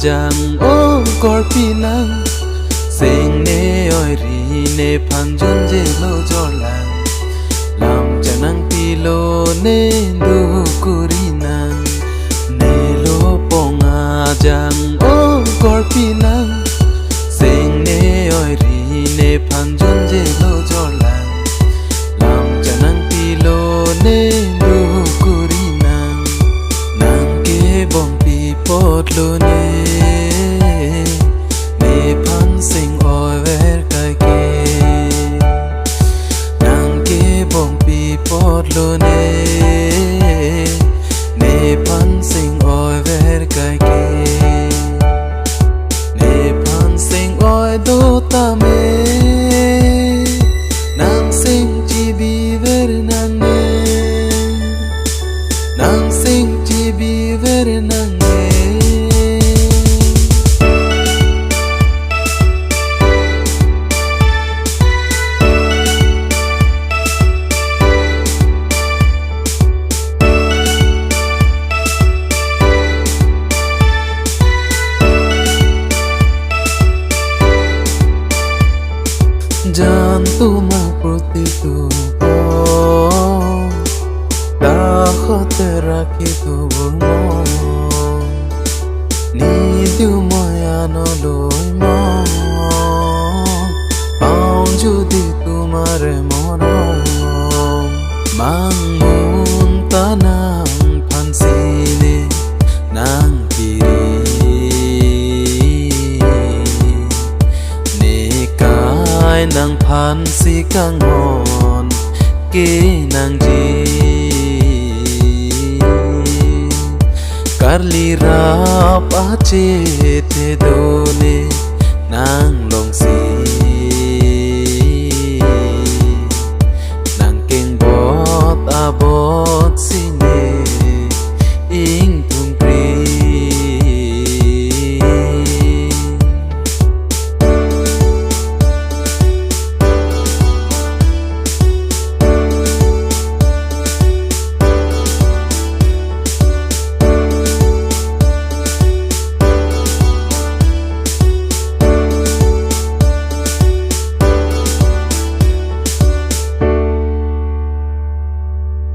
jang o korpi nang sing ne oi ri ne phang jon je lo jor lang lam janang pi lo ne du kuri nang ne lo ponga jang o korpi nang sing ne oi ri ne phang jon je lo jor lang lam janang pi lo ne du kuri nang nang ke bom pi pot lo ne lo ne pan sing oi ver kai ke ne pan sing oi do ta me nang sing chi bi ver nang ne nang sing chi bi ver nang ne jan tu ma proti tu ta khote rakhi tu mo ni tu mo ya no loi mo paung ju di tu mare mo no mang mun ta nang phan si ne nang nang phan si kang hon ke nang ji karli rap a che te do ne nang long si nang king bot a bot si